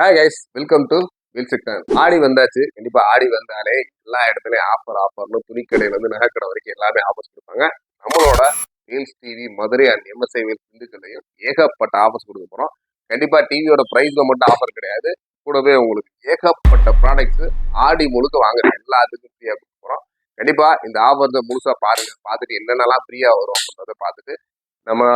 Hi guys, welcome to will sector. ஆடி வந்தாச்சு. கண்டிப்பா ஆடி வந்தாலே எல்லா இடத்துலயும் ஆஃபர்னு துணிக்கடையில இருந்து நகைக்கடை வரைக்கும் எல்லாமே ஆஃபர்ஸ் கொடுப்பாங்க. நம்மளோட wheels TV Madurai and MSI wheels திண்டுக்கல்லையும் ஏகப்பட்ட ஆஃபர்ஸ் கொடுக்க போறோம். கண்டிப்பா டிவியோட பிரைஸ்ல மட்டும் ஆஃபர் கிடையாது, கூடவே உங்களுக்கு ஏகப்பட்ட ப்ராடக்ட்ஸ் ஆடி முழுக்க வாங்குற எல்லாத்துக்கும் ஃப்ரீயா கொடுக்க போறோம். கண்டிப்பா இந்த ஆஃபர்ஸை முழுசா பாருங்க. பார்த்துட்டு என்னென்னலாம் ஃப்ரீயா வரும் அப்படின்றத பார்த்துட்டு நம்ம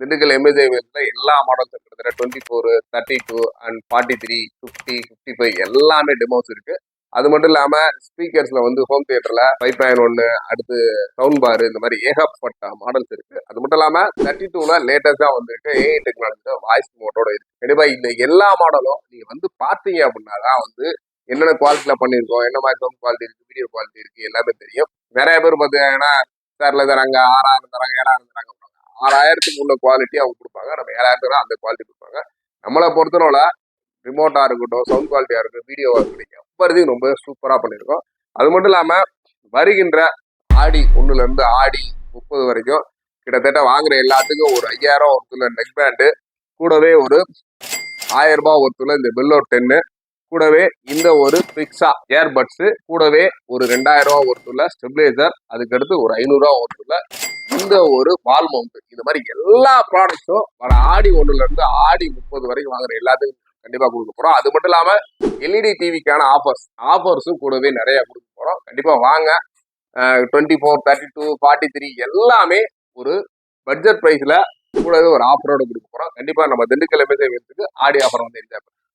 திண்டுக்கல் எம்ஏஜே எல்லா மாடல்ஸ் கிட்டத்தட்ட 24, 32 அண்ட் 43, 50, 55 எல்லாமே டெமோஸ் இருக்கு. அது மட்டும் இல்லாம ஸ்பீக்கர்ஸ்ல வந்து ஹோம் தியேட்டர்ல 5.1 அடுத்து சவுண்ட் பார் இந்த மாதிரி ஏகப்பட்ட மாடல்ஸ் இருக்கு. அது மட்டும் இல்லாம 32ல லேட்டஸ்டா வந்துருக்கு ஏஐ டெக்னாலஜி வாய்ஸ் மோட்டோட இருக்கு. கண்டிப்பா இந்த எல்லா மாடலும் நீங்க வந்து பாத்தீங்க அப்படின்னா தான் வந்து என்னென்ன குவாலிட்டில பண்ணிருக்கோம், என்ன மாதிரி சவுண்ட் குவாலிட்டி இருக்கு, வீடியோ குவாலிட்டி இருக்கு எல்லாமே தெரியும். நிறைய பேர் பார்த்தீங்கன்னா சார்ல தராங்க, 6,000 தராங்க, 7,000 தராங்க. 6,000க்கு உள்ள குவாலிட்டி அவங்க கொடுப்பாங்க, நம்ம 7,000 அந்த குவாலிட்டி கொடுப்பாங்க. நம்மளை பொறுத்தவரை ரிமோட்டா இருக்கட்டும், சவுண்ட் குவாலிட்டியா இருக்கட்டும், வீடியோவா இருக்கட்டும், எப்பறதையும் ரொம்ப சூப்பரா பண்ணியிருக்கோம். அது மட்டும் இல்லாம வருகின்ற ஆடி 1ல இருந்து ஆடி 30 வரைக்கும் கிட்டத்தட்ட வாங்குற எல்லாத்துக்கும் ஒரு 5,000 ஒருத்துல நெக் பேண்டு, கூடவே ஒரு 1,000 ரூபாய் ஒருத்துல இந்த பெல்லோ 10, கூடவே இந்த ஒரு பிக்ஸா ஏர்பட்ஸ், கூடவே ஒரு 2,000 ரூபாய் ஒருத்துல ஸ்டெபிலைசர், அதுக்கடுத்து ஒரு 500 ரூபாய் ஒருத்துல இந்த ஒரு வால் மவுண்ட். இந்த மாதிரி எல்லா ப்ராடக்ட்ஸும் வர ஆடி 1ல இருந்து ஆடி 30 வரைக்கும் வாங்குற எல்லாத்துக்கும் கண்டிப்பா கொடுக்க போறோம். அது மட்டும் இல்லாம எல்இடி டிவிக்கான ஆஃபர்ஸும் கூடவே நிறைய கொடுக்க போறோம். கண்டிப்பா வாங்க. 24, 32, 43 எல்லாமே ஒரு பட்ஜெட் பிரைஸ்ல கூடவே ஒரு ஆஃபரோட கொடுக்க போறோம். கண்டிப்பா நம்ம திண்டுக்கல் எம்எஸ்ஐ ஆடி ஆஃபர் வந்து என்ஜாய் பண்ணுங்க.